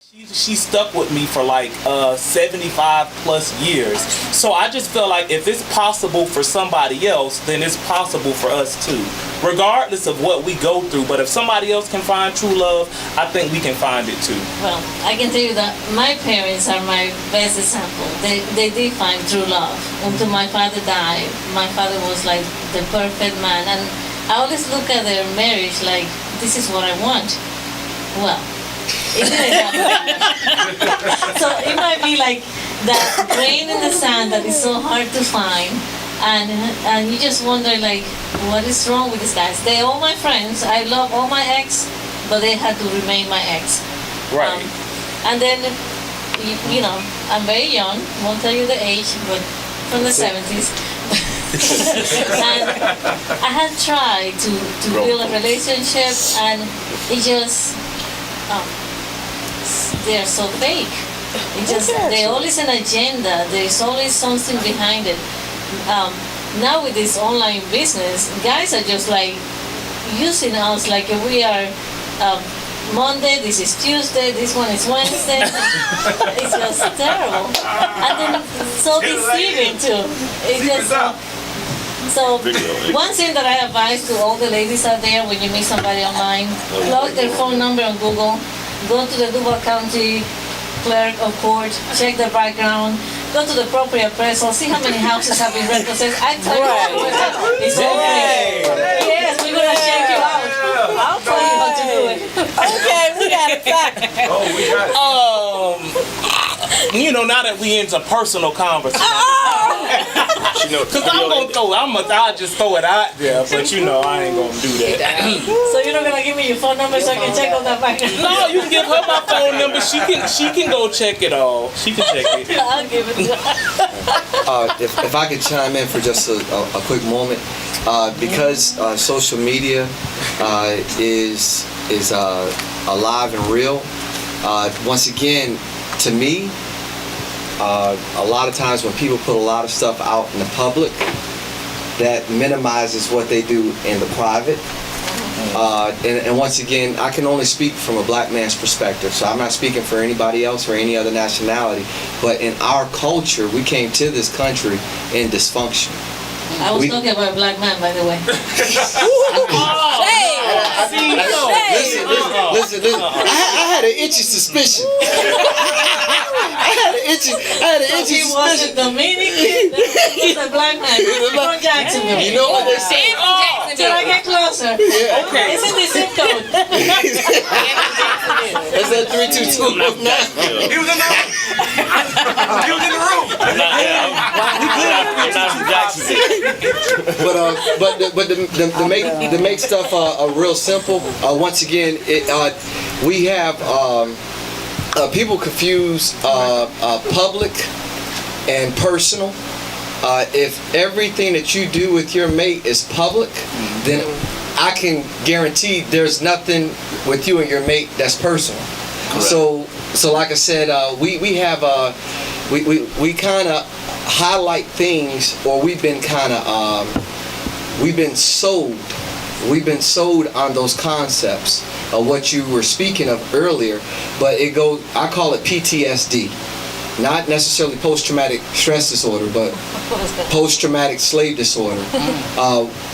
She stuck with me for like 75 plus years. So I just feel like if it's possible for somebody else, then it's possible for us too, regardless of what we go through. But if somebody else can find true love, I think we can find it too. Well, I can tell you that my parents are my best example. They did find true love. Until my father died, my father was like the perfect man. And I always look at their marriage like, this is what I want. Well, it didn't happen. So it might be like that grain in the sand that is so hard to find, and you just wonder like, what is wrong with these guys? They're all my friends. I love all my ex, but they had to remain my ex. Right. And then, you know, I'm very young. Won't tell you the age, but from the 70s. And I had tried to build a relationship, and it just. They're so fake. It just there's always an agenda. There's always something behind it. Now with this online business, guys are just like using us like we are Monday. This is Tuesday. This one is Wednesday. It's just terrible, and then so deceiving too. It's just. So one thing that I advise to all the ladies out there when you meet somebody online, plug their phone number on Google, go to the Duval County Clerk of Court, check their background, go to the property appraisal, see how many houses have been repossessed. I tell you, it's okay. Yes, we're going to check you out. I'll tell you how to do it. Okay, we got it back. Oh, we got it. You know, now that we into personal conversation. Because I'll just throw it out there, but you know, I ain't gonna do that. So you're not gonna give me your phone number so I can check on that background? No, you can give her my phone number. She can go check it all. She can check it. I'll give it to her. If I could chime in for just a quick moment, because social media is alive and real. Once again, to me, a lot of times when people put a lot of stuff out in the public, that minimizes what they do in the private. And once again, I can only speak from a black man's perspective, so I'm not speaking for anybody else or any other nationality. But in our culture, we came to this country in dysfunction. I was talking about a black man, by the way. Listen. I had an itchy suspicion. I had an itchy He was a suspicion. Dominican. He's a black man. From Jacksonville. You know what they say? Till I get closer. Yeah. Okay. It's in the zip code. That's that 322 now. He was in the room. He was in the room. But to make stuff real simple. Once again, we have people confuse public and personal. If everything that you do with your mate is public, then I can guarantee there's nothing with you and your mate that's personal. Correct. So like I said, we have we kind of highlight things, or we've been sold on those concepts of what you were speaking of earlier, but I call it PTSD. Not necessarily post-traumatic stress disorder, but post-traumatic slave disorder.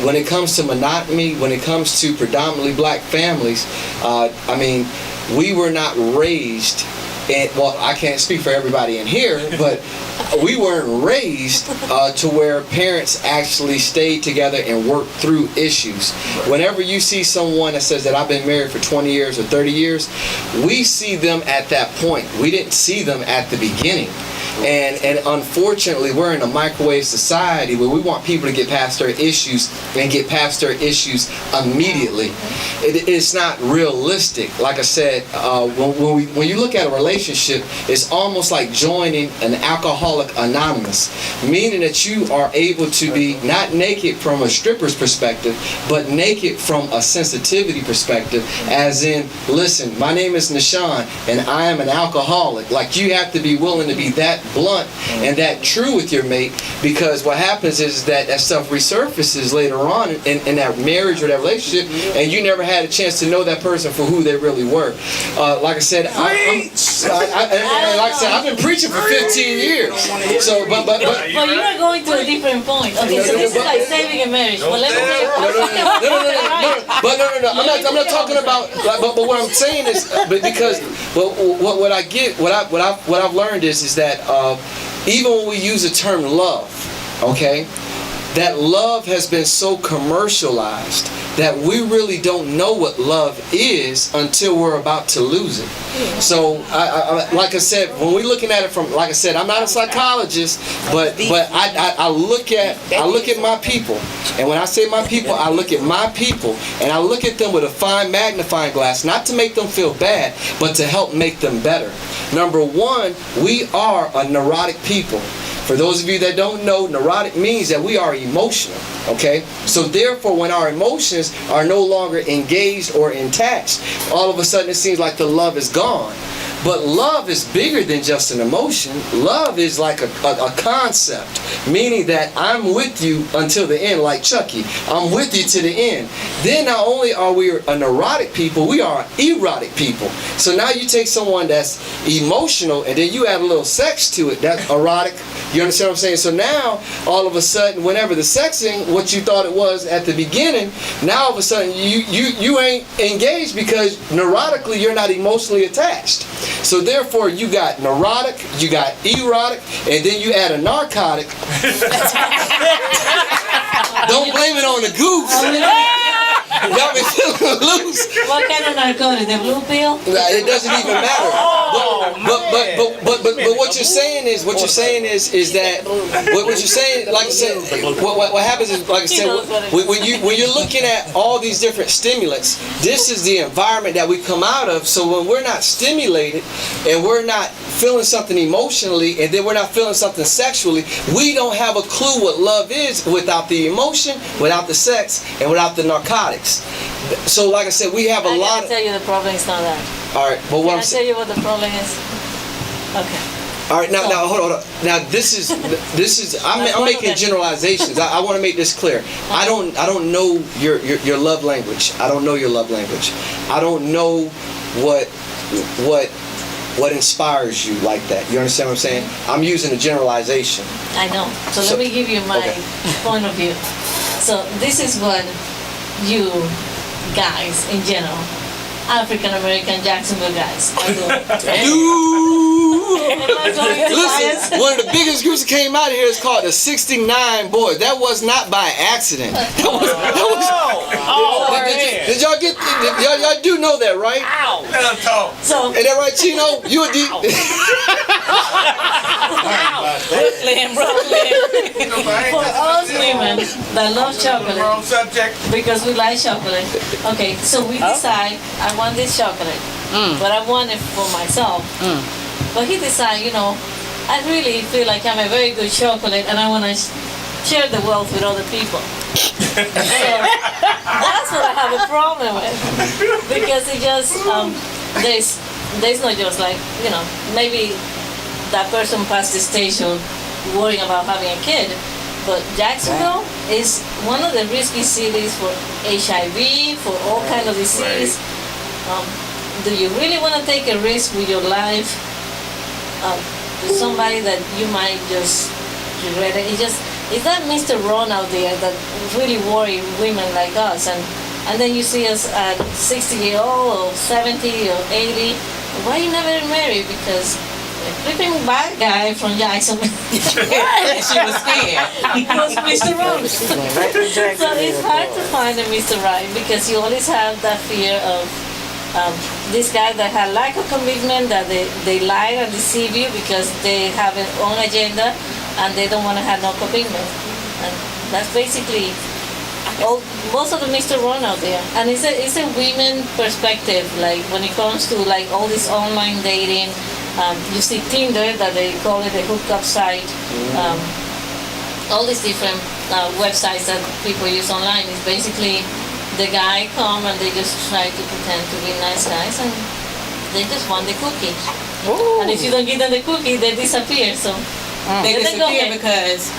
When it comes to monogamy, when it comes to predominantly black families, I mean, we were not raised, well, I can't speak for everybody in here, but we weren't raised to where parents actually stayed together and worked through issues. Whenever you see someone that says that I've been married for 20 years or 30 years, we see them at that point. We didn't see them at the beginning. And unfortunately, we're in a microwave society where we want people to get past their issues and get past their issues immediately. It's not realistic. Like I said, when you look at a relationship, it's almost like joining an Alcoholic Anonymous, meaning that you are able to be not naked from a stripper's perspective, but naked from a sensitivity perspective, as in, listen, my name is Nishan, and I am an alcoholic. Like, you have to be willing to be that that blunt and that true with your mate, because what happens is that stuff resurfaces later on in that marriage or that relationship, and you never had a chance to know that person for who they really were. Like I said, like I said, I've been preaching for 15 years. So, but Well, you are going to a different point. Okay, so this is like saving a marriage. Well, let me tell you. I'm not talking about. But what I'm saying is, because what I've learned is that even when we use the term love, okay, that love has been so commercialized that we really don't know what love is until we're about to lose it. So, like I said, when we're looking at it from, like I said, I'm not a psychologist, but I look at my people, and when I say my people, I look at my people, and I look at them with a fine magnifying glass, not to make them feel bad, but to help make them better. Number one, we are a neurotic people. For those of you that don't know, neurotic means that we are emotional, okay? So therefore, when our emotions are no longer engaged or attached, all of a sudden it seems like the love is gone. But love is bigger than just an emotion. Love is like a concept, meaning that I'm with you until the end, like Chucky. I'm with you to the end. Then not only are we a neurotic people, we are erotic people. So now you take someone that's emotional and then you add a little sex to it, that's erotic. You understand what I'm saying? So now, all of a sudden, whenever the sexing, what you thought it was at the beginning, now all of a sudden you ain't engaged because neurotically you're not emotionally attached. So therefore, you got neurotic, you got erotic, and then you add a narcotic. Don't blame it on the goose. Got me feeling loose. What kind of narcotic? The blue pill? It doesn't even matter. But what you're saying is that what you're saying, like I said, what happens is, like I said, when you're looking at all these different stimulants, this is the environment that we come out of. So when we're not stimulated and we're not feeling something emotionally, and then we're not feeling something sexually, we don't have a clue what love is without the emotion, without the sex, and without the narcotics. So like I said, we have a lot. I tell you the problem is not that. All right, but what Can I tell you what the problem is? Okay. All right, now hold on. Now this is I'm making generalizations. I want to make this clear. I don't know your love language. I don't know your love language. I don't know what inspires you like that. You understand what I'm saying? I'm using a generalization. I know. So let me give you my point of view. So this is what you guys in general, African American Jacksonville guys, are doing. Listen, one of the biggest groups that came out of here is called the 69 Boys. That was not by accident. Did y'all get? Y'all do know that, right? Ow! So, Is that right, Chino? You a deep. Brooklyn. For us women that love chocolate, Wrong subject. because we like chocolate. Okay, so we decide, I want this chocolate, but I want it for myself. But he decided, I really feel like I'm a very good chocolate and I want to share the wealth with other people. So that's what I have a problem with. Because it just, there's no just like, maybe that person passed the station worrying about having a kid. But Jacksonville is one of the risky cities for HIV, for all kinds of disease. Do you really want to take a risk with your life to somebody that you might just regret it? It's that Mr. Ron out there that really worry women like us. And then you see us at 60-year-old or 70 or 80. Why you never married? Because a flipping bad guy from Jacksonville. She was scared. He was Mr. Right. So it's hard to find a Mr. Right because you always have that fear of this guy that had lack of commitment, that they lie and deceive you because they have their own agenda and they don't want to have no commitment. And that's basically most of the Mr. Ron out there. And it's a women perspective, like when it comes to like all this online dating. You see Tinder, that they call it a hookup site. All these different websites that people use online is basically the guy come and they just try to pretend to be nice guys and they just want the cookie. And if you don't give them the cookie, they disappear. So They Let them go disappear ahead. because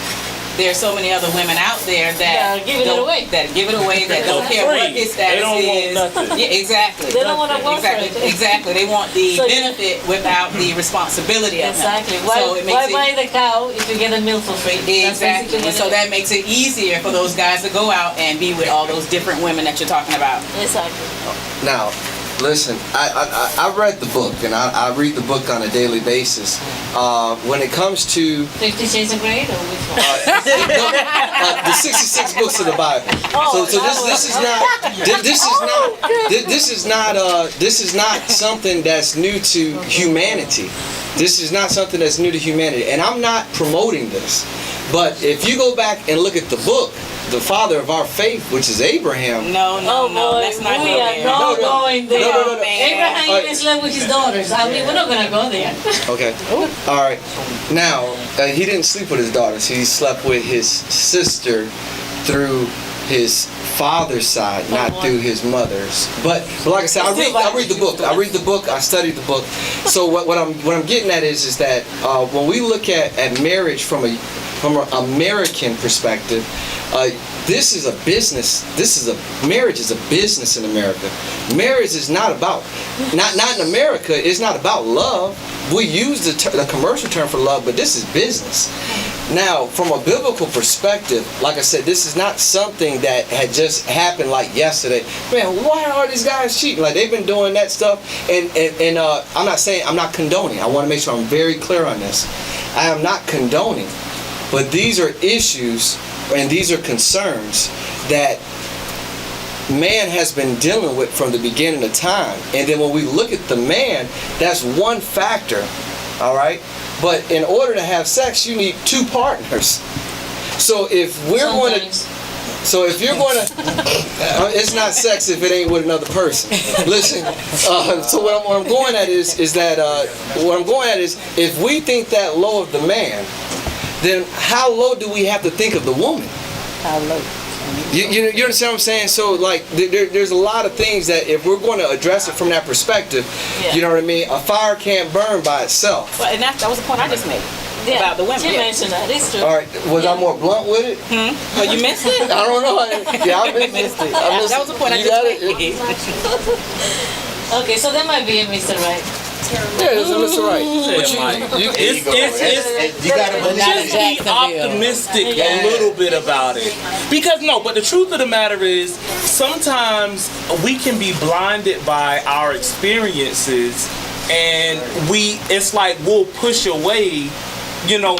there's so many other women out there Yeah, that giving it don't- away. That give it away. That don't care free. what his They status don't want is. nothing. Yeah, exactly. They don't wanna work for exactly. it. Exactly. They want the So you- benefit without the responsibility of it. exactly. So it Why makes buy it the cow if you get the milk for free? That's exactly. basically And so what it that makes it easier for those guys to go out and be with all those different women that you're talking about. is. Exactly. Now, listen, I read the book, and I read the book on a daily basis. When it comes to 50 Shades of Grey or which one? the 66 books of the Bible. Oh, So this is not something that's new to humanity. This is not something that's new to humanity, and I'm not promoting this. But if you go back and look at the book, the father of our faith, which is Abraham. No, Oh boy, let's not we go are there. not No, going there. no. Abraham Alright. even slept with his daughters. I mean, we're not gonna go there. Okay. All right. Now, he didn't sleep with his daughters. He slept with his sister through his father's side, not through his mother's. But like I said, I read the book. I read the book. I studied the book. So what I'm getting at is that when we look at marriage from an American perspective, this is a business. Marriage is a business in America. Marriage is not in America. It's not about love. We use the commercial term for love, but this is business. Now, from a biblical perspective, like I said, this is not something that had just happened like yesterday. Man, why are these guys cheating? Like, they've been doing that stuff, and I'm not condoning. I want to make sure I'm very clear on this. I am not condoning, but these are issues and these are concerns that man has been dealing with from the beginning of time. And then when we look at the man, that's one factor, all right? But in order to have sex, you need two partners. So if you're going to, it's not sex if it ain't with another person. Listen, so what I'm going at is if we think that low of the man, then how low do we have to think of the woman? How low? You understand what I'm saying? So like there's a lot of things that if we're going to address it from that perspective, Yeah. you know what I mean? A fire can't burn by itself. Well, and that was the point I just made about the women. She Yeah. mentioned that. It's true. All right, was I more blunt with it? Oh, you missed it? I don't know. Yeah, I missed it. That was the point I You just got it? made. Okay, so there might be a Mr. Right. Yeah, it's Mr. Right. But It's You gotta believe just it. be optimistic a little bit about it. But the truth of the matter is, sometimes we can be blinded by our experiences, and it's like we'll push away,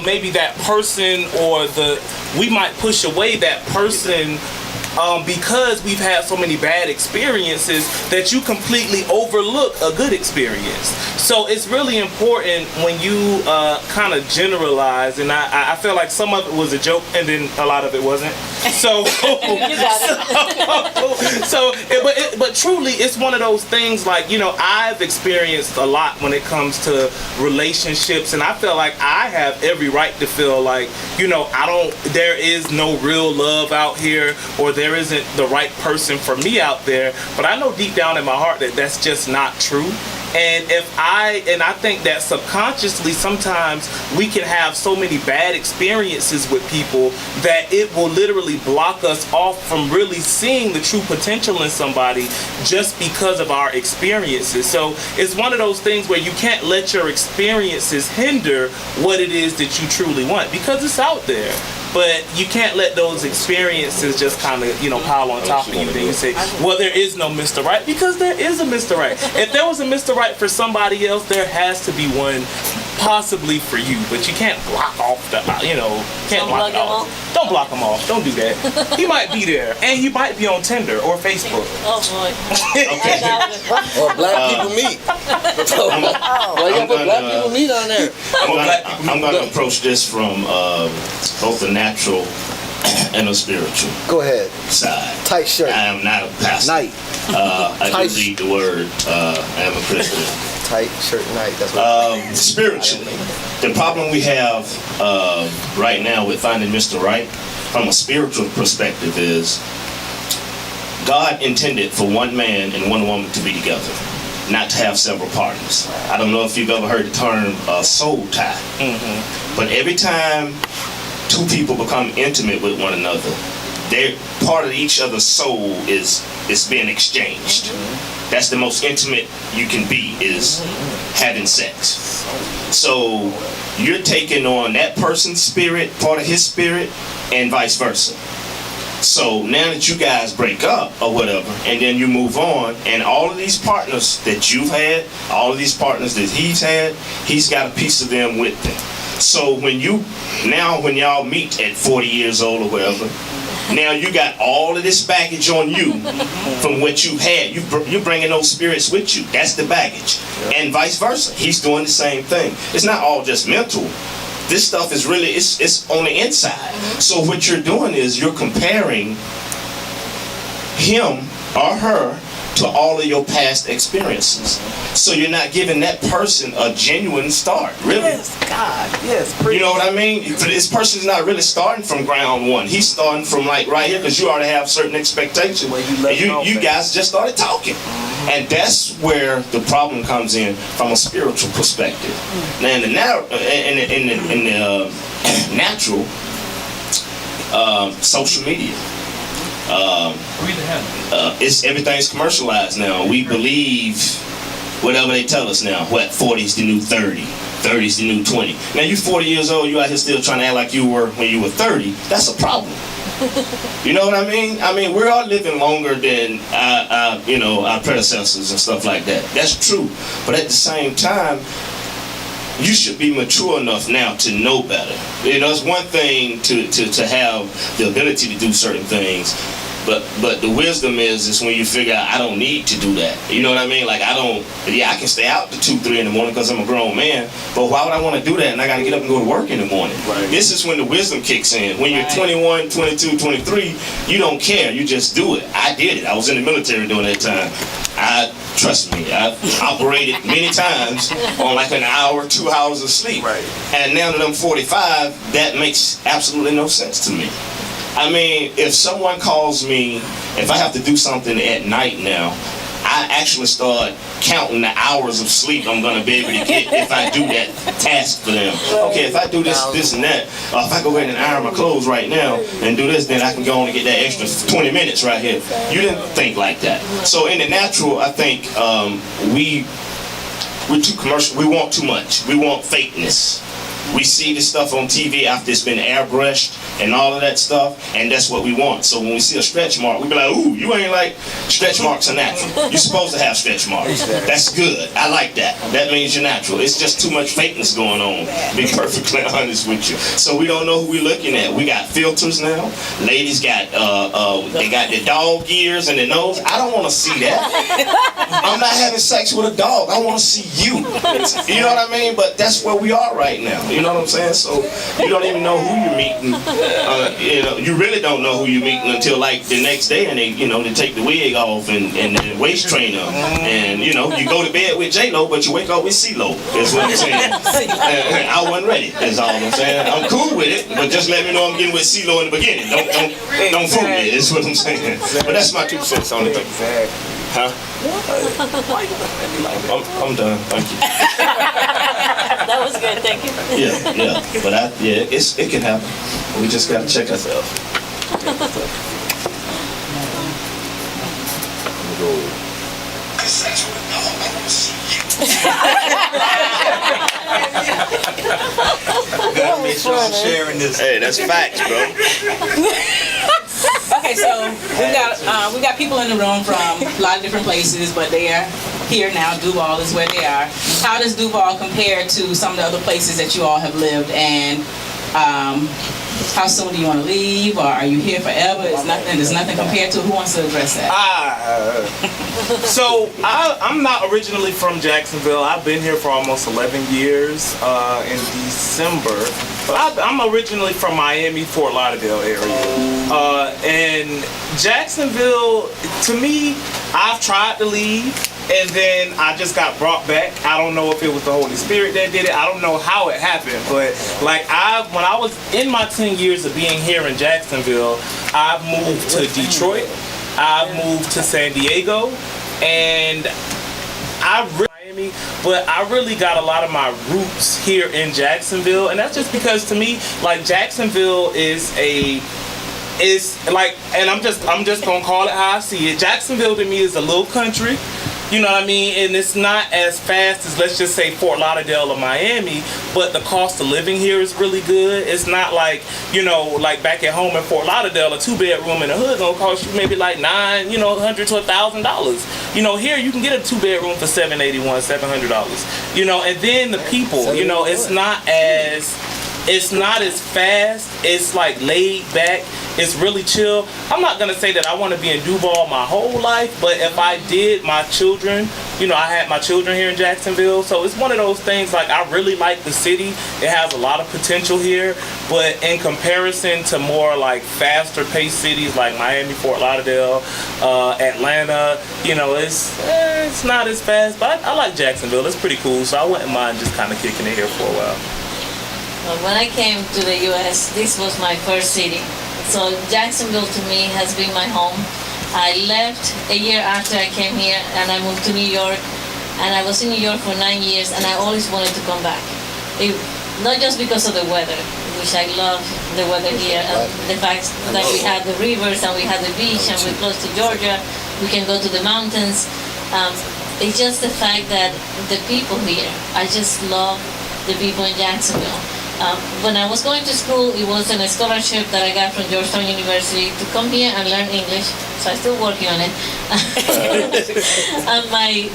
maybe that person, or we might push away that person because we've had so many bad experiences that you completely overlook a good experience. So it's really important when you kind of generalize, and I feel like some of it was a joke and then a lot of it wasn't. So, You got it. but truly, it's one of those things like, I've experienced a lot when it comes to relationships, and I feel like I have every right to feel like, there is no real love out here, or there isn't the right person for me out there. But I know deep down in my heart that that's just not true. And I think that subconsciously sometimes we can have so many bad experiences with people that it will literally block us off from really seeing the true potential in somebody just because of our experiences. So it's one of those things where you can't let your experiences hinder what it is that you truly want, because it's out there. But you can't let those experiences just kind of, pile on top of you. Then you say, well, there is no Mr. Right, because there is a Mr. Right. If there was a Mr. Right for somebody else, there has to be one possibly for you. But you can't block off can't block it off. Don't block him off. Don't do that. He might be there, and he might be on Tinder or Facebook. Oh boy. I doubt it. Or black people meet. Why you got black people meet on there? I'm going to approach this from both the natural and the spiritual Go ahead. side. Tight shirt. I am not a pastor. Night. I Tight do read the word. I am a Christian. Tight shirt night. That's what Spiritually, the problem we have right now with finding Mr. Right from a spiritual perspective is God intended for one man and one woman to be together. not to have several partners. I don't know if you've ever heard the term soul tie. But every time two people become intimate with one another, they're part of each other's soul is being exchanged. That's the most intimate you can be, is having sex. So you're taking on that person's spirit, part of his spirit, and vice versa. So now that you guys break up or whatever, and then you move on, and all of these partners that you've had, all of these partners that he's had, he's got a piece of them with him. So when y'all meet at 40 years old or whatever, now you got all of this baggage on you from what you've had. You're bringing those spirits with you. That's the baggage. And vice versa. He's doing the same thing. It's not all just mental. This stuff is really, it's on the inside. So what you're doing is you're comparing him or her to all of your past experiences. So you're not giving that person a genuine start, really. Yes, God, yes. You know what I mean? This person's not really starting from ground one. He's starting from like right here, because you already have certain expectations. Well, And you guys just started talking. And that's where the problem comes in from a spiritual perspective. Now in the natural, social media. Everything's commercialized now. We believe whatever they tell us now. What, 40's the new 30, 30's the new 20. Now you 40 years old, you out here still trying to act like you were when you were 30. That's a problem. You know what I mean? I mean, we're all living longer than our predecessors and stuff like that. That's true. But at the same time, you should be mature enough now to know better. You know, it's one thing to have the ability to do certain things, but the wisdom is when you figure out I don't need to do that. You know what I mean? Like I can stay out to 2, 3 in the morning because I'm a grown man, but why would I want to do that and I got to get up and go to work in the morning? Right. This is when the wisdom kicks in. When you're 21, 22, 23, you don't care. You just do it. I did it. I was in the military during that time. Trust me, I've operated many times on like an hour, 2 hours of sleep. Right. And now that I'm 45, that makes absolutely no sense to me. I mean, if someone calls me, if I have to do something at night now, I actually start counting the hours of sleep I'm going to be able to get if I do that task for them. Okay, if I do this and that, or if I go ahead and iron my clothes right now and do this, then I can go on and get that extra 20 minutes right here. You didn't think like that. So in the natural, I think we're too commercial. We want too much. We want fakeness. We see this stuff on TV after it's been airbrushed and all of that stuff, and that's what we want. So when we see a stretch mark, we be like, ooh, you ain't like, stretch marks are natural. You're supposed to have stretch marks. That's good. I like that. That means you're natural. It's just too much fakeness going on, to be perfectly honest with you. So we don't know who we're looking at. We got filters now. Ladies got, they got the dog ears and the nose. I don't want to see that. I'm not having sex with a dog. I want to see you. You know what I mean? But that's where we are right now. You know what I'm saying? So you don't even know who you're meeting. You really don't know who you're meeting until like the next day, and they take the wig off and the waist trainer, and you go to bed with J-Lo, but you wake up with C-Lo. That's what I'm saying. I wasn't ready. That's all I'm saying. I'm cool with it, but just let me know I'm getting with C-Lo in the beginning. Don't fool me. That's what I'm saying. But that's my 2 cents on it. Huh? I'm done. Thank you. That was good. Thank you. Yeah. But it can happen. We just gotta check ourselves. Gotta make sure I'm sharing this. Hey, that's facts, bro. Okay, so we got people in the room from a lot of different places, but they are here now. Duval is where they are. How does Duval compare to some of the other places that you all have lived? And how soon do you want to leave, or are you here forever? There's nothing compared to. Who wants to address that? So I'm not originally from Jacksonville. I've been here for almost 11 years in December. But I'm originally from Miami, Fort Lauderdale area. And Jacksonville, to me, I've tried to leave, and then I just got brought back. I don't know if it was the Holy Spirit that did it. I don't know how it happened, but like when I was in my 10 years of being here in Jacksonville, I've moved to Detroit. I've moved to San Diego, and Miami, but I really got a lot of my roots here in Jacksonville, and that's just because to me, like Jacksonville is like, and I'm just gonna call it how I see it. Jacksonville to me is a little country. You know what I mean? And it's not as fast as, let's just say, Fort Lauderdale or Miami, but the cost of living here is really good. It's not like, you know, like back at home in Fort Lauderdale, a 2-bedroom in the hood gonna cost you maybe like $100 to $1,000. You know, here you can get a 2-bedroom for $700. You know, and then the people, you know, it's not as fast. It's like laid back. It's really chill. I'm not gonna say that I want to be in Duval my whole life, but if I did, my children, you know, I had my children here in Jacksonville, so it's one of those things. Like, I really like the city. It has a lot of potential here, but in comparison to more like faster paced cities like Miami, Fort Lauderdale, Atlanta, you know, it's not as fast. But I like Jacksonville. It's pretty cool, so I wouldn't mind just kind of kicking it here for a while. When I came to the U.S., this was my first city. So Jacksonville to me has been my home. I left a year after I came here and I moved to New York. And I was in New York for 9 years and I always wanted to come back. Not just because of the weather, which I love the weather here. And the fact that we had the rivers and we had the beach and we're close to Georgia. We can go to the mountains. It's just the fact that the people here, I just love the people in Jacksonville. When I was going to school, it was a scholarship that I got from Georgetown University to come here and learn English. So I'm still working on it. And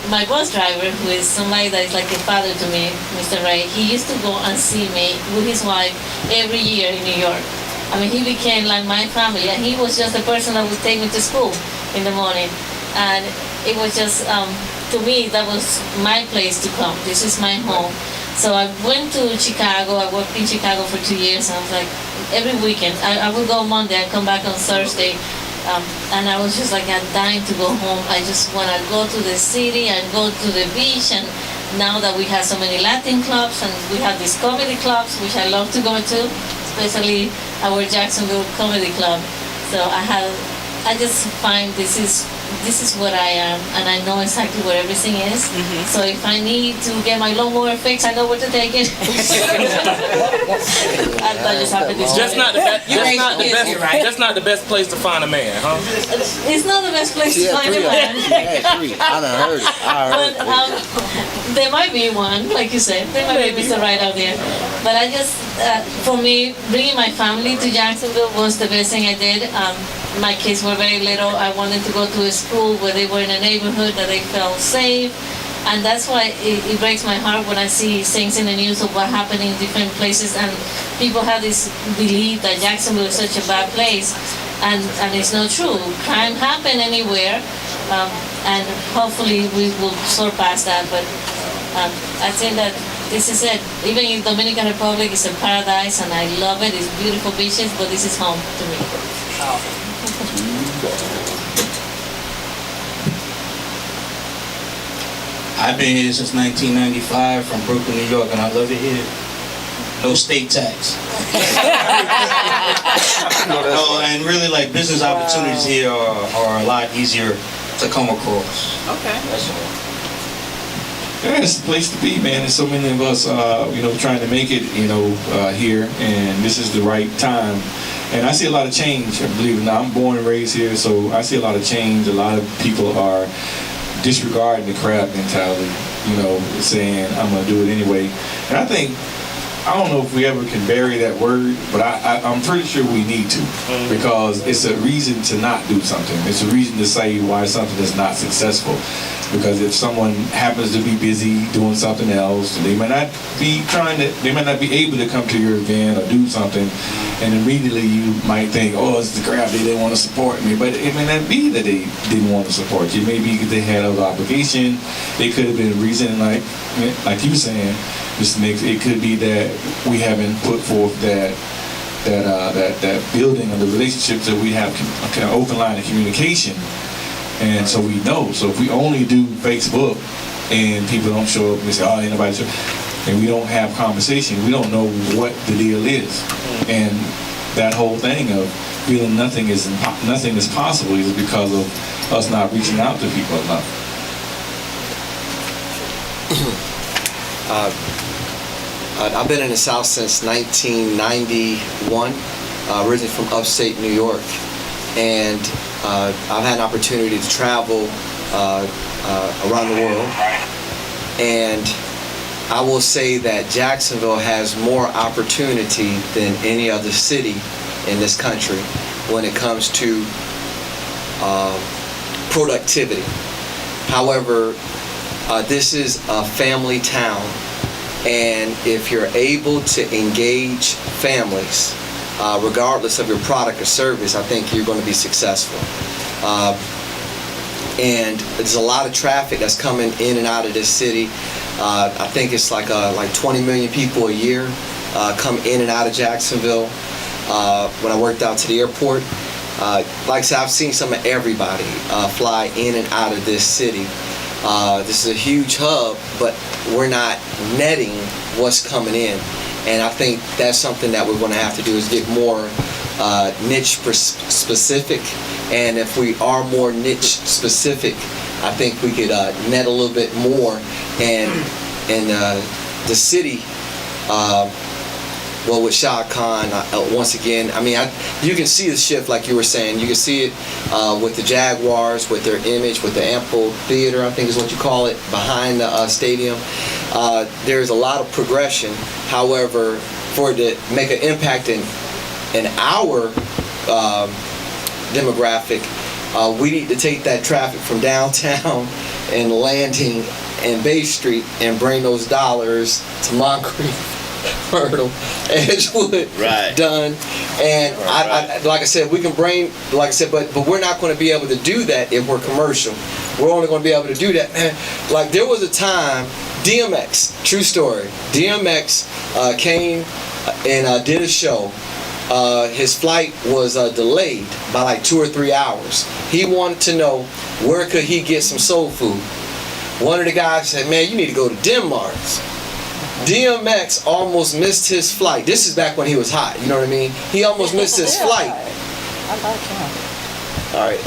my bus driver, who is somebody that is like a father to me, Mr. Ray, he used to go and see me with his wife every year in New York. I mean, he became like my family, and he was just the person that would take me to school in the morning. And it was just, to me, that was my place to come. This is my home. So I went to Chicago. I worked in Chicago for 2 years. And I was like, every weekend, I would go Monday and come back on Thursday. And I was just like, I'm dying to go home. I just want to go to the city and go to the beach. And now that we have so many Latin clubs and we have these comedy clubs, which I love to go to, especially our Jacksonville Comedy Club. So I just find this is what I am, and I know exactly where everything is. Mm-hmm. So if I need to get my lawnmower fixed, I know where to take it. That just happened. That's not the best place to find a man, huh? It's not the best place to find a man. I done heard it. But there might be one, like you said. There might be Mr. Right out there. But I just, for me, bringing my family to Jacksonville was the best thing I did. My kids were very little. I wanted to go to a school where they were in a neighborhood that they felt safe. And that's why it breaks my heart when I see things in the news of what happened in different places. And people have this belief that Jacksonville is such a bad place. And it's not true. Crime happen anywhere. And hopefully we will surpass that. But I think that this is it. Even in Dominican Republic, it's a paradise. And I love it. It's beautiful beaches. But this is home to me. I've been here since 1995 from Brooklyn, New York, and I love it here. No state tax. No, and really, like, business opportunities here are a lot easier to come across. Okay. That's all. Yeah, it's the place to be, man. There's so many of us, trying to make it, here, and this is the right time. And I see a lot of change, I believe it or not. I'm born and raised here, so I see a lot of change. A lot of people are disregarding the crab mentality, saying, I'm going to do it anyway. And I don't know if we ever can bury that word, but I'm pretty sure we need to, because it's a reason to not do something. It's a reason to say why something is not successful. Because if someone happens to be busy doing something else, they might not be able to come to your event or do something, and immediately you might think, oh, it's the crowd, they didn't want to support me. But it may not be that they didn't want to support you. Maybe they had other obligation. It could have been a reason, like you were saying, Mr. Nix, it could be that we haven't put forth that building of the relationships, that we have an open line of communication. And so we know. So if we only do Facebook and people don't show up and we say, oh, ain't nobody show up, and we don't have conversation, we don't know what the deal is. And that whole thing of feeling nothing is possible is because of us not reaching out to people enough. I've been in the South since 1991, originally from upstate New York, and I've had an opportunity to travel around the world, and I will say that Jacksonville has more opportunity than any other city in this country when it comes to productivity. However, this is a family town, and if you're able to engage families, regardless of your product or service, I think you're going to be successful. And there's a lot of traffic that's coming in and out of this city. I think it's like 20 million people a year come in and out of Jacksonville. When I worked out to the airport, like I said, I've seen some of everybody fly in and out of this city. This is a huge hub, but we're not netting what's coming in. And I think that's something that we're going to have to do is get more niche specific. And if we are more niche specific, I think we could net a little bit more. And the city, well, with Shah Khan, once again, I mean, you can see the shift, like you were saying. You can see it with the Jaguars, with their image, with the amphitheater, I think is what you call it, behind the stadium. There's a lot of progression. However, for it to make an impact in our demographic, we need to take that traffic from downtown and Landing and Bay Street and bring those dollars to Moncrief, Myrtle, Edgewood, Dunn, and I like I said, we can bring, like I said, but we're not going to be able to do that if we're commercial. We're only going to be able to do that. Like there was a time, DMX, true story. DMX came and did a show. His flight was delayed by like 2 or 3 hours. He wanted to know where could he get some soul food. One of the guys said, "Man, you need to go to Denmark's." DMX almost missed his flight. This is back when he was hot, you know what I mean? He almost missed his flight. I like him. All right.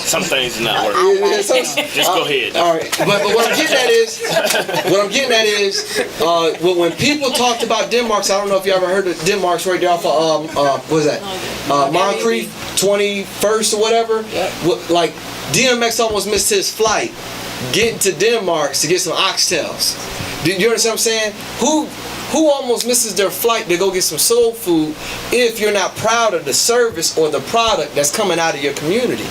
Some things do not work. Just go ahead. All right. But what I'm getting at is, when people talked about Denmark's, I don't know if you ever heard of Denmark's right there off of, what was that? Moncrief 21st or whatever. Yep. Like, DMX almost missed his flight getting to Denmark's to get some oxtails. Do you understand what I'm saying? Who almost misses their flight to go get some soul food if you're not proud of the service or the product that's coming out of your community?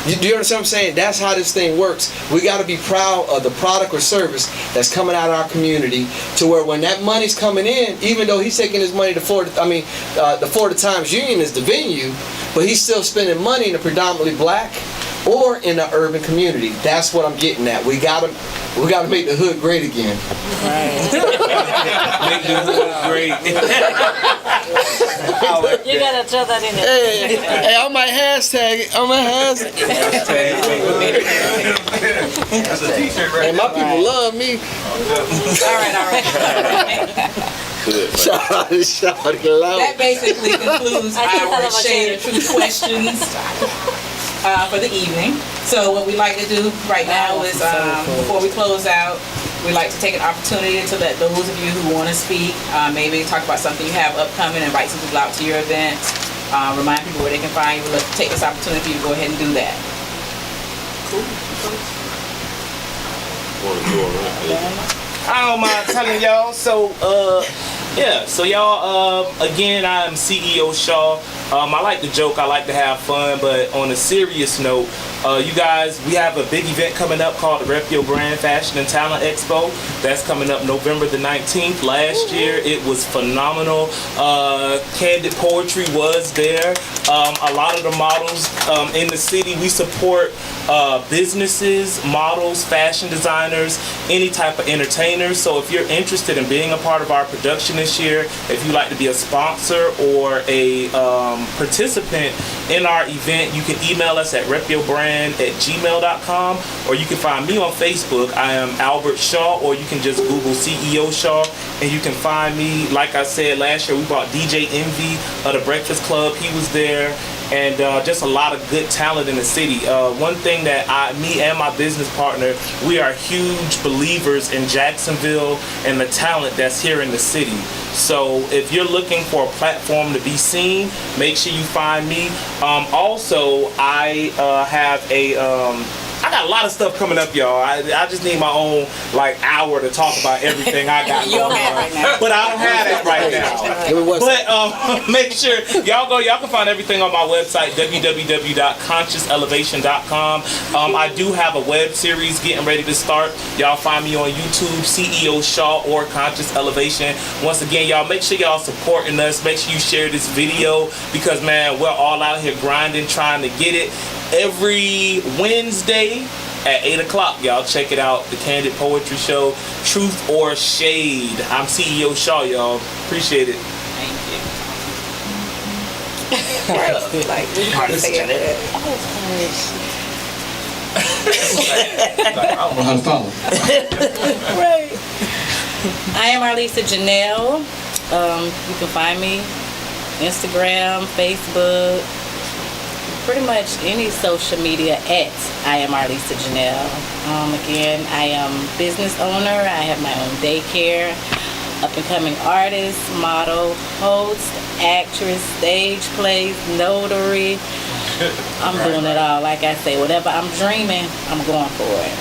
Do you understand what I'm saying? That's how this thing works. We got to be proud of the product or service that's coming out of our community, to where when that money's coming in, even though he's taking his money to Florida, the Florida Times Union is the venue, but he's still spending money in a predominantly black or in the urban community. That's what I'm getting at. We gotta make the hood great again. Right. Make the hood great. You gotta throw that in there. Hey, I might hashtag it. That's a t-shirt, right? Hey, my people love me. All right. That basically concludes our Shade of Truth questions for the evening. So what we like to do right now is, before we close out, we like to take an opportunity to let those of you who want to speak, maybe talk about something you have upcoming, invite some people out to your events, remind people where they can find you. Let's take this opportunity for you to go ahead and do that. I don't mind telling y'all. So, so y'all, again, I am CEO Shaw. I like to joke, I like to have fun, but on a serious note, you guys, we have a big event coming up called the Rep Your Brand Fashion and Talent Expo. That's coming up November the 19th. Last year, it was phenomenal. Candid Poetry was there. A lot of the models in the city, we support businesses, models, fashion designers, any type of entertainers. So if you're interested in being a part of our production this year, if you'd like to be a sponsor or a participant in our event, you can email us at repyourbrand@gmail.com, or you can find me on Facebook. I am Albert Shaw, or you can just Google CEO Shaw and you can find me. Like I said, last year we brought DJ Envy of the Breakfast Club. He was there, and just a lot of good talent in the city. One thing that me and my business partner, we are huge believers in Jacksonville and the talent that's here in the city. So if you're looking for a platform to be seen, make sure you find me. Also, I have I got a lot of stuff coming up, y'all. I just need my own hour to talk about everything I got You don't going have on. right now. But I don't have that right now. But make sure y'all can find everything on my website, www.consciouselevation.com. I do have a web series getting ready to start. Y'all find me on YouTube, CEO Shaw or Conscious Elevation. Once again, y'all make sure y'all supporting us. Make sure you share this video because, man, we're all out here grinding, trying to get it. Every Wednesday at 8 o'clock, y'all check it out. The Candid Poetry Show, Truth or Shade. I'm CEO Shaw, y'all. Appreciate it. Thank I don't know how to follow. Right. I am Arlisa Janelle. You can find me Instagram, Facebook, pretty much any social media at I am Arlisa Janelle. Again, I am business owner. I have my own daycare, up and coming artist, model, host, actress, stage plays, notary. I'm doing it all. Like I say, whatever I'm dreaming, I'm going for it.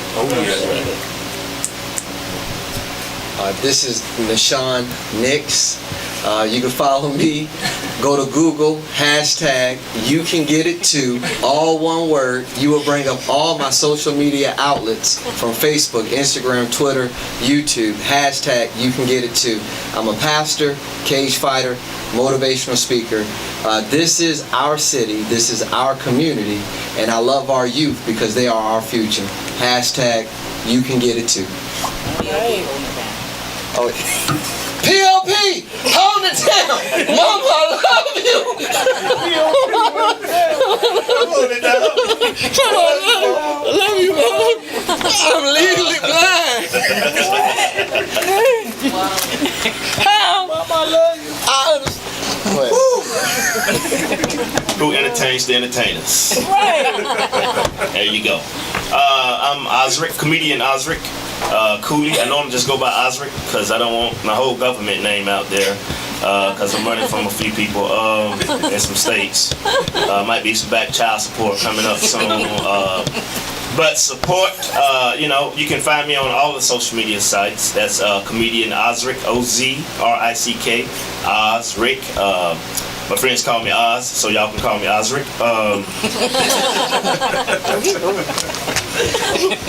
This is Nashawn Nix. You can follow me. Go to Google, hashtag you can get it too, all one word. You will bring up all my social media outlets from Facebook, Instagram, Twitter, YouTube, hashtag you can get it too. I'm a pastor, cage fighter, motivational speaker. This is our city, this is our community, and I love our youth because they are our future. Hashtag you can get it too. Oh, POP, hold it down. Mama, I love you. Hold it down. I love you, Mama. I'm legally blind. Mama, I love you. I understand. Who entertains the entertainers? There you go. I'm Osric, comedian Osric Cooley. I normally just go by Osric because I don't want my whole government name out there because I'm running from a few people in some states. Might be some back child support coming up soon. But support, you can find me on all the social media sites. That's comedian Osric, Ozrick, Osric. My friends call me Oz, so y'all can call me Osric.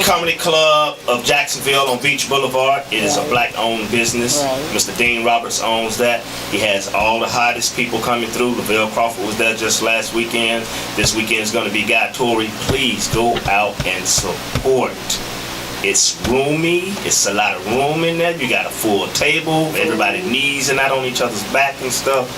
Comedy Club of Jacksonville on Beach Boulevard. It is a black-owned business. Mr. Dean Roberts owns that. He has all the hottest people coming through. Lavelle Crawford was there just last weekend. This weekend is going to be Guy Torrey. Please go out and support. It's roomy. It's a lot of room in there. You got a full table. Everybody knees and out on each other's back and stuff.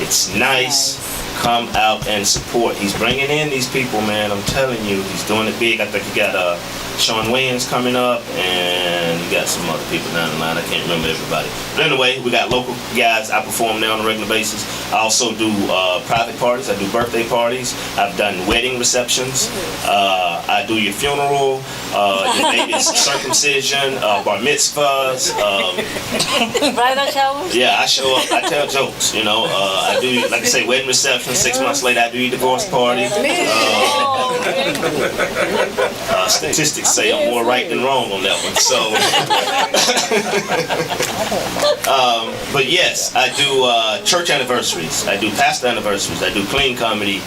It's nice. Come out and support. He's bringing in these people, man. I'm telling you, he's doing it big. I think he got Sean Wayans coming up, and you got some other people down the line. I can't remember everybody. But anyway, we got local guys. I perform there on a regular basis. I also do private parties. I do birthday parties. I've done wedding receptions. I do your funeral, your baby's circumcision, bar mitzvahs. Bridal showers? Yeah, I show up. I tell jokes. I do, like I say, wedding reception. 6 months later, I do your divorce party. Statistics say I'm more right than wrong on that one. So, but yes, I do church anniversaries. I do pastor anniversaries. I do clean comedy.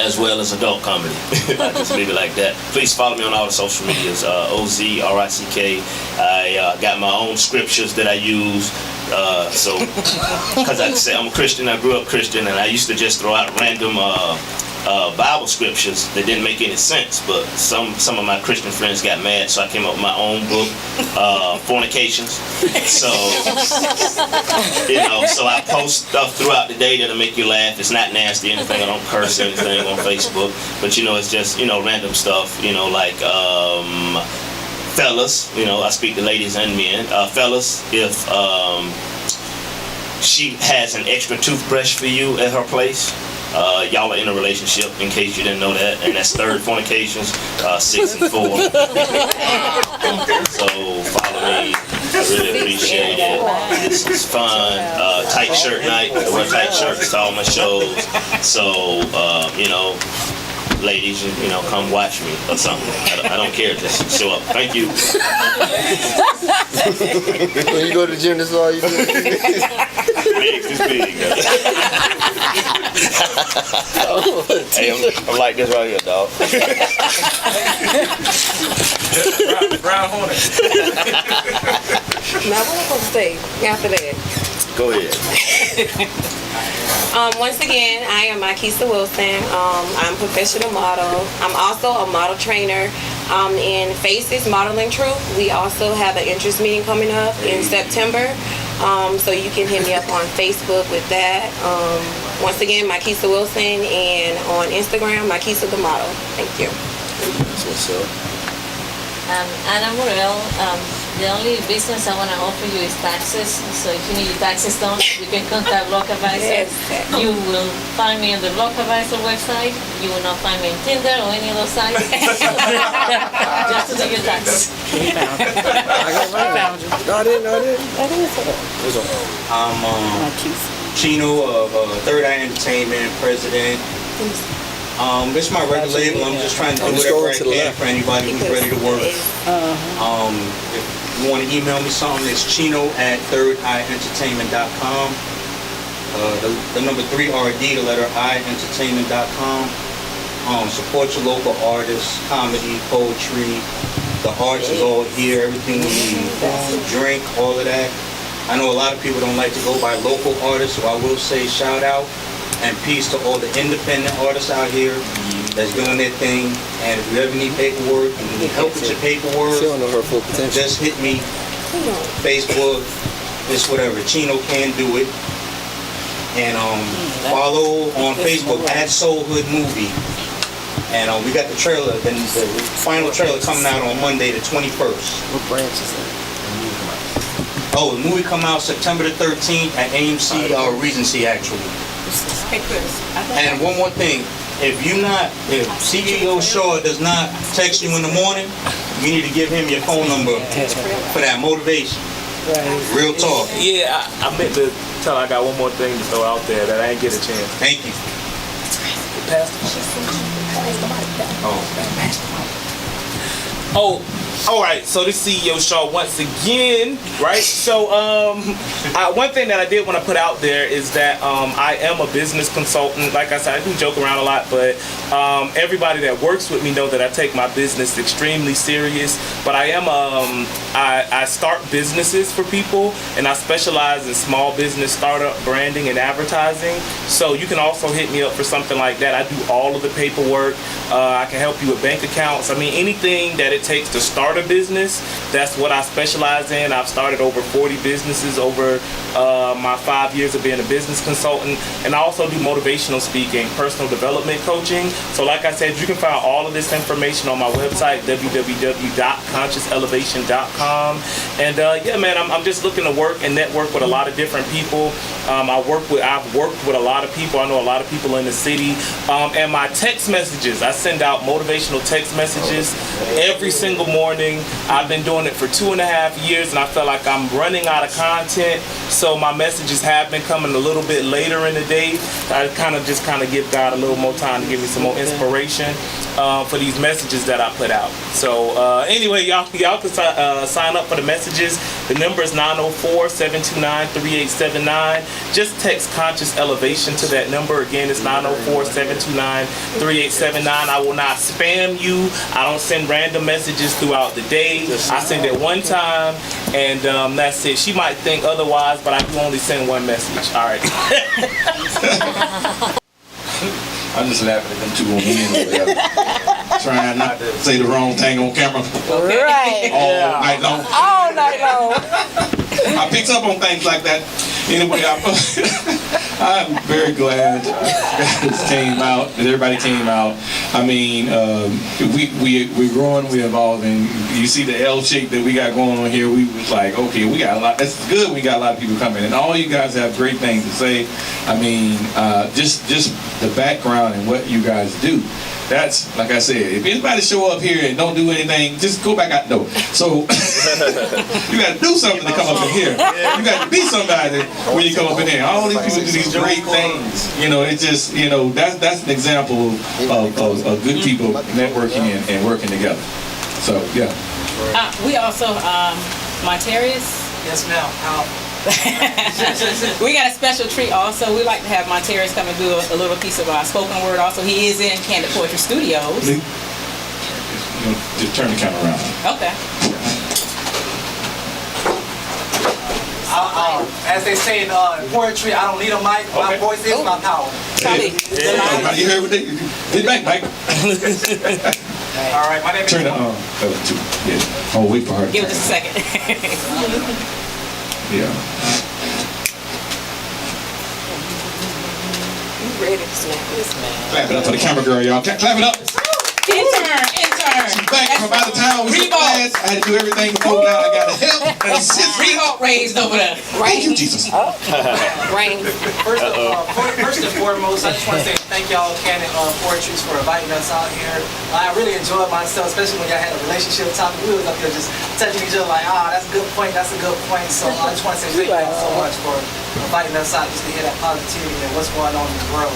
As well as adult comedy. I just leave it like that. Please follow me on all the social medias. Ozrick. I got my own scriptures that I use. Because like I say, I'm a Christian. I grew up Christian, and I used to just throw out random Bible scriptures that didn't make any sense. But some of my Christian friends got mad, so I came up with my own book, Fornications. So, so I post stuff throughout the day that'll make you laugh. It's not nasty, anything. I don't curse or anything on Facebook. But it's just random stuff. Like fellas. I speak to ladies and men. Fellas, if she has an extra toothbrush for you at her place, Y'all are in a relationship, in case you didn't know that, and that's third fornications, 6 and 4. So follow me. I really appreciate it. This is fun. Tight shirt night. I wear tight shirts to all my shows. So ladies, come watch me or something. I don't care. Just show up. Thank you. When you go to the gym, this is all you do. Big is big. Hey, I'm like this right here, dog. Brown Hornet. Now, what am I supposed to say after that? Go ahead. Once again, I am Makisa Wilson. I'm a professional model. I'm also a model trainer in Faces Modeling Truth. We also have an interest meeting coming up in September. So you can hit me up on Facebook with that. Once again, Makisa Wilson, and on Instagram, Makisa the Model. Thank you. That's what's up. Anna Morel, the only business I want to offer you is taxes. So if you need your taxes done, you can contact Block Advisor. Yes. You will find me on the Block Advisor website. You will not find me on Tinder or any of those sites. Just to do your taxes. I found you. No, I didn't. I'm Chino of Third Eye Entertainment, president. This is my record label. I'm just trying to do whatever I can for anybody who's ready to work. If you want to email me something, it's chino@thirdeyeentertainment.com. The number 3RD, the letter I, entertainment.com. Support your local artists, comedy, poetry. The arts is all here, everything we need. Food, drink, all of that. I know a lot of people don't like to go by local artists, so I will say shout out and peace to all the independent artists out here that's doing their thing. And if you ever need paperwork and you need help with your paperwork, She don't know her full potential. just hit me. Facebook, it's whatever. Chino can do it. And follow on Facebook at Soul Hood Movie. And we got the trailer, the final trailer coming out on Monday the 21st. What branch is that? Oh, the movie come out September the 13th at AMC or Regency actually. Hey, Chris. And one more thing, if CEO Shaw does not text you in the morning, you need to give him your phone number for that motivation. Real talk. Yeah, I meant to tell. I got one more thing to throw out there that I didn't get a chance. Thank you. Oh, all right. So this CEO Shaw once again, right? So one thing that I did want to put out there is that I am a business consultant. Like I said, I do joke around a lot, but everybody that works with me know that I take my business extremely serious. But I am I start businesses for people, and I specialize in small business startup branding and advertising. So you can also hit me up for something like that. I do all of the paperwork. I can help you with bank accounts. I mean, anything that it takes to start a business, that's what I specialize in. I've started over 40 businesses over my 5 years of being a business consultant, and I also do motivational speaking, personal development coaching. So like I said, you can find all of this information on my website, www.consciouselevation.com. And yeah, man, I'm just looking to work and network with a lot of different people. I've worked with a lot of people. I know a lot of people in the city. And my text messages, I send out motivational text messages every single morning. I've been doing it for 2.5 years, and I feel like I'm running out of content. So my messages have been coming a little bit later in the day. I kind of give God a little more time to give me some more inspiration for these messages that I put out. So anyway, y'all can sign up for the messages. The number is 904-729-3879. Just text Conscious Elevation to that number. Again, it's 904-729-3879. I will not spam you. I don't send random messages throughout the day. I send it one time, and that's it. She might think otherwise, but I do only send one message. All right. I'm just laughing at them two on men over there. Trying not to say the wrong thing on camera Right. all night long. All night long. I picked up on things like that. Anyway, I'm very glad guys came out. That everybody came out. I mean, we're growing, we're evolving. You see the L shape that we got going on here. We was like, okay, we got a lot. That's good. We got a lot of people coming, and all you guys have great things to say. I mean, just the background and what you guys do. That's, like I said, if anybody show up here and don't do anything, just go back out the door. So you got to do something to come up in here. You got to be somebody when you come up in here. All these people do these great things. You know, it's just, you know, that's an example of good people networking and working together. So, yeah. We also, Montarius. Yes, ma'am. We got a special treat also. We like to have Montarius come and do a little piece of our spoken word. Also, he is in Candid Poetry Studios. Just turn the camera around. Okay. As they say in poetry, I don't need a mic. My voice is my power. You heard what they get back, Mike. All right, my name is. Turn it on. Yeah. Oh, wait for her. Give it just a second. Yeah. You ready to snap this, man? Clap it up for the camera girl, y'all. Clap it up. Intern. She's back from out of town. We class. I had to do everything before now. I got to help. And assist. Revolt raised over there. Thank you, Jesus. Rain. First and foremost, I just want to say thank y'all, Candid Poetries, for inviting us out here. I really enjoyed myself, especially when y'all had a relationship topic. We was up there just touching each other like, that's a good point, that's a good point. So I just want to say thank y'all so much for inviting us out just to hear that positivity and what's going on in the world.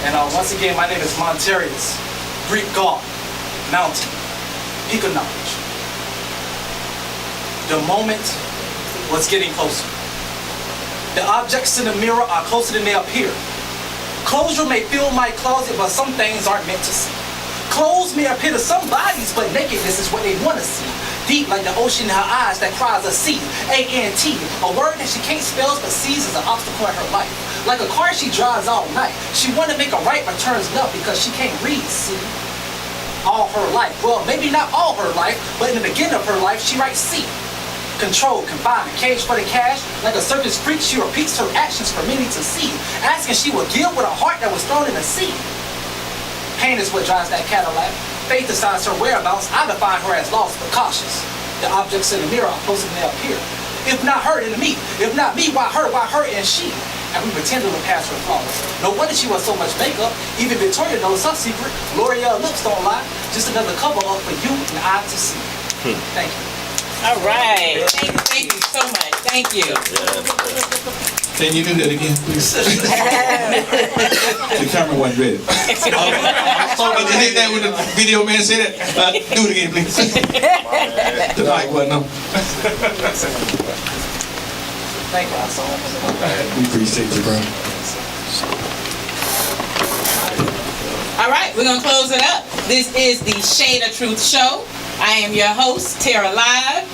And once again, my name is Montarius, Greek God, mountain, peak of knowledge. The moment was getting closer. The objects in the mirror are closer than they appear. Closure may fill my closet, but some things aren't meant to see. Clothes may appear to some bodies, but nakedness is what they want to see. Deep like the ocean in her eyes that cries a sea. A-N-T, a word that she can't spell but sees as an obstacle in her life. Like a car she drives all night. She want to make a right but turns left because she can't read, see? All her life. Well, maybe not all her life, but in the beginning of her life, she writes C. Control, confined, cage for the cash. Like a circus freak, she repeats her actions for many to see. Asking she will give with a heart that was thrown in the sea. Pain is what drives that Cadillac. Faith decides her whereabouts. I define her as lost but cautious. The objects in the mirror are closer than they appear. If not her, then me. If not me, why her and she? And we pretend to look past her flaws. No wonder she wants so much makeup. Even Victoria knows her secret. L'Oreal lips don't lie. Just another cover up for you and I to see. Thank you. All right. Thank you so much. Thank you. Can you do that again, please? The camera wasn't ready. Did you hit that when the video man said that? Do it again, please. The mic wasn't on. Thank you so much. We appreciate you, bro. All right, we're going to close it up. This is the Shade of Truth Show. I am your host, Tara Live.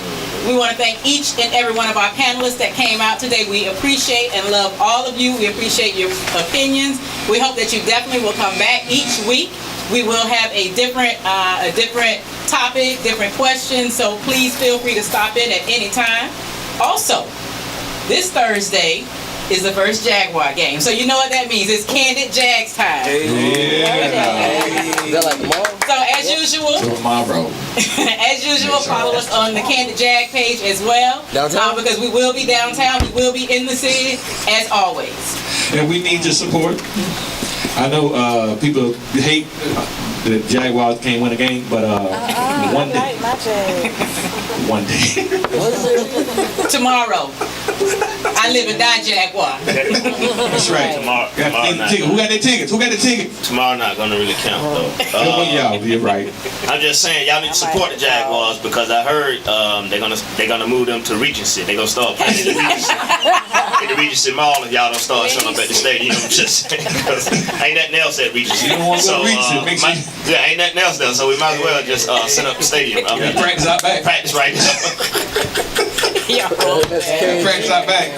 We want to thank each and every one of our panelists that came out today. We appreciate and love all of you. We appreciate your opinions. We hope that you definitely will come back each week. We will have a different topic, different questions, so please feel free to stop in at any time. Also, this Thursday is the first Jaguar game. So you know what that means. It's Candid Jags time. Is that like tomorrow? So as usual, Tomorrow. as usual, follow us on the Candid Jag page as well. Downtown? Because we will be downtown. We will be in the city as always. And we need your support. I know people hate the Jaguars can't win a game, but one day. One day. Tomorrow. I live and die Jaguar. That's right. Tomorrow Who got their tickets? Who got their tickets? Tomorrow not gonna really count though. Y'all, you're right. I'm just saying y'all need to support the Jaguars because I heard they're gonna move them to Regency. They're gonna start playing in the Regency. In the Regency Mall if y'all don't start showing up at the stadium. Just saying, 'cause ain't nothing else at Regency. You don't want to go to Regency. Make sure yeah, ain't nothing else there, so we might as well just set up the stadium. I mean, practice out back. practice right now. Practice out back.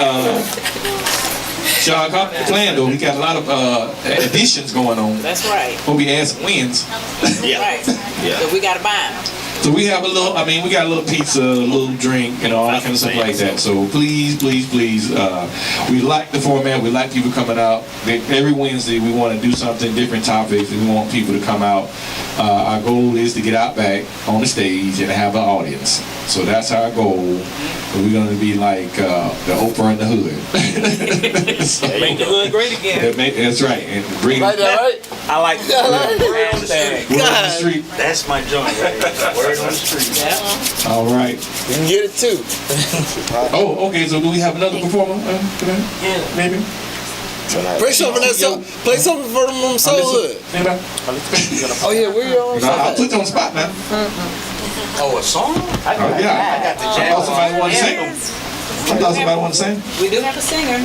Sean Carter playing though. We got a lot of additions going on. That's right. We'll be adding some wins. Yeah. Right. Yeah. So we got to buy them. So we have a little, I mean, we got a little pizza, a little drink, and all that kind of stuff like that. So please, please, please, we like the format. We like people coming out. Every Wednesday, we want to do something, different topics, and we want people to come out. Our goal is to get out back on the stage and have an audience. So that's our goal. We're going to be like the Oprah in the hood. So, Make the hood great again. That's right. And bring Like that, right? I like the hashtag. word on the street. That's my joint, right? Word on the street. All right. You can get it too. Oh, okay. So do we have another performer? Yeah. Maybe. Play something that song. Play something for them Soul Hood. Anybody? Oh yeah, where you on? I'll put you on the spot now. Oh, a song? Yeah. I got the I jazz. thought somebody wanted to sing. I thought somebody wanted to sing. We do have a singer.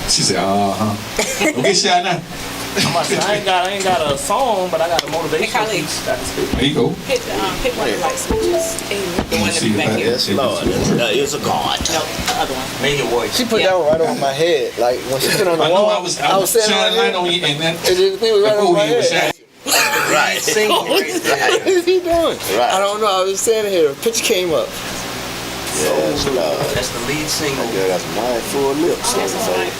She said, uh-huh. Okay, shy now. I ain't got a song, but I got a motivational Hey, Khalid. piece that I can spit. There you go. Hit one of the light switches. The one See that's back that? here. Yes, Lord. It's a God. No, the other one. Make it work. She put that one right over my head. Like when she put it on the I know wall. I was standing shining right light on you, and then here, and the thing was right over my was head. shining. Right. What is he doing? I don't know. I was standing here. A picture came up. Yes, Lord. That's the lead single. Yeah, that's my full lips. That's all right.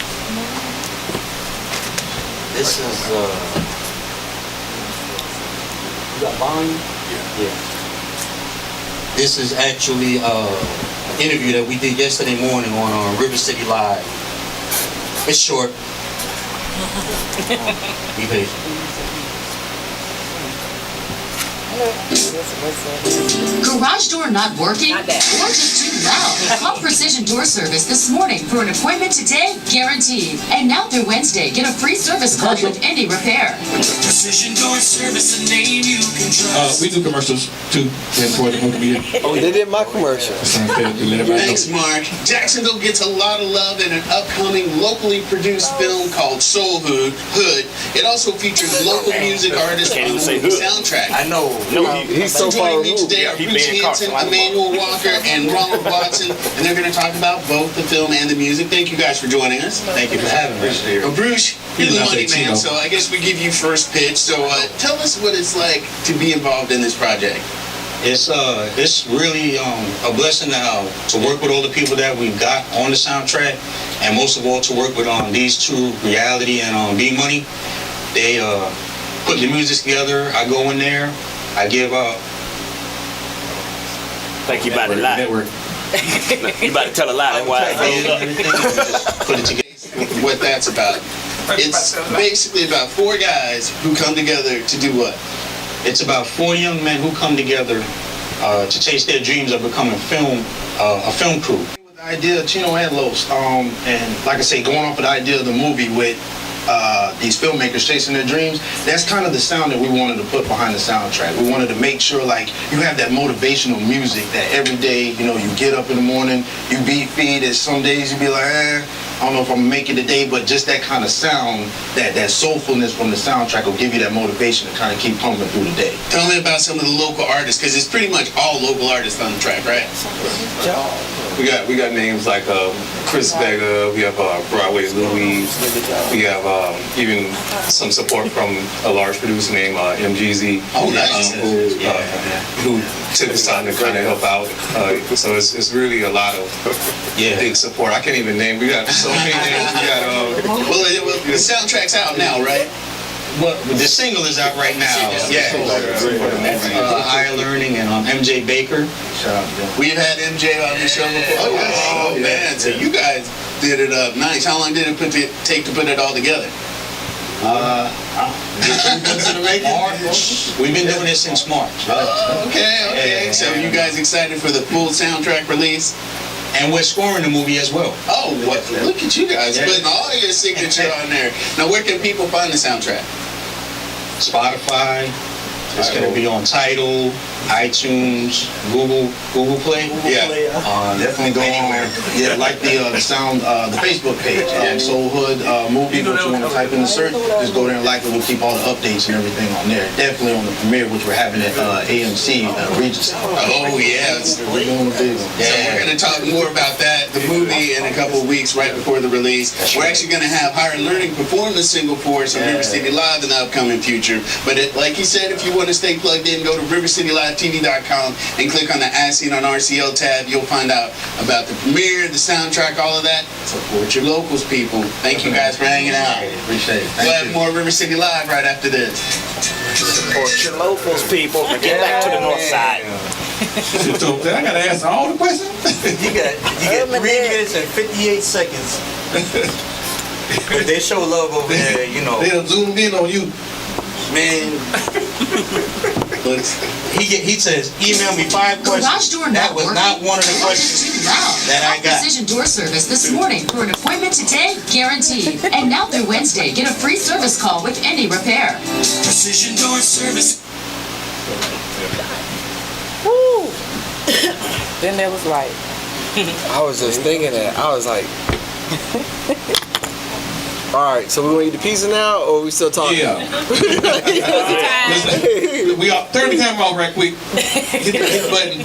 This is, you got volume? Yeah. This is actually an interview that we did yesterday morning on River City Live. It's short. Be patient. Garage door not working? Not bad. Or just too loud? Call Precision Door Service this morning for an appointment today, guaranteed. And now through Wednesday, get a free service call with any repair. Precision Door Service, a name you can trust. We do commercials too, and for the movie. Oh, they did my commercial. Thanks, Mark. Jacksonville gets a lot of love in an upcoming locally produced film called Soul Hood. It also features local music artists on the soundtrack. I know. He's so far Joining me removed. today are Bruce Hanson, Emmanuel Walker, and Ronald Watson, and they're going to talk about both the film and the music. Thank you guys for joining us. Thank you for having us here. Well, Bruce, you're the He's money not man, Latino. so I guess we give you first pitch. So tell us what it's like to be involved in this project. It's really a blessing to work with all the people that we've got on the soundtrack, and most of all to work with these two, Reality and B Money. They put the music together. I go in there, I give up. Think you about to lie. Network. You about to tell a lie. That's why I and rolled up. everything, and just put it together. What that's about. It's basically about four guys who come together to do what? It's about four young men who come together to chase their dreams of becoming a film crew. With the idea, Chino Angelos, and like I say, going off of the idea of the movie with these filmmakers chasing their dreams, that's kind of the sound that we wanted to put behind the soundtrack. We wanted to make sure like you have that motivational music that every day, you get up in the morning, you beat feed, and some days you be like, I don't know if I'm gonna make it today, but just that kind of sound, that soulfulness from the soundtrack will give you that motivation to kind of keep pumping through the day. Tell me about some of the local artists, because it's pretty much all local artists on the track, right? We got names like Chris Vega, we have Broadway Louise, we have even some support from a large producer named MGZ, who took his time to kind of help out. So it's really a lot of big support. I can't even name. We got so many names. We got well, the soundtrack's out now, right? Well, the single is out right now. Higher Learning and MJ Baker. We've had MJ on the show before. Oh man, so you guys did it up nice. How long did it take to put it all together? March. We've been doing this since March. Okay. So you guys excited for the full soundtrack release? And we're scoring the movie as well. Oh, look at you guys putting all your signature on there. Now, where can people find the soundtrack? Spotify. It's going to be on Tidal, iTunes, Google Play. Definitely go on. Yeah, like the Facebook page, Soul Hood movie. If you want to type in the search, just go there and like it. We'll keep all the updates and everything on there. Definitely on the premiere, which we're having at AMC Regency. Oh yeah, we're doing the big one. So we're going to talk more about that. The movie in a couple of weeks right before the release. We're actually going to have Higher Learning perform the single for us on River City Live in the upcoming future. But like he said, if you want to stay plugged in, go to rivercitylivetv.com and click on the As Seen on RCL tab. You'll find out about the premiere, the soundtrack, all of that. Support your locals, people. Thank you guys for hanging out. Appreciate it. We'll have more River City Live right after this. Support your locals, people. Get back to the north side. So I gotta answer all the questions. You got 3 minutes and 58 seconds. If they show love over there, you know. They'll zoom in on you. Man. He says, email me 5 Garage questions. door That not was working? not one of the questions that I got. Precision Door Service this morning for an appointment today, guaranteed. And now through Wednesday, get a free service call with any repair. Precision Door Service. Woo! Then that was right. I was just thinking that. I was like, all right, so we want to eat the pizza now, or are we still talking? Yeah. Listen, we are turn the camera off right quick. Hit the button.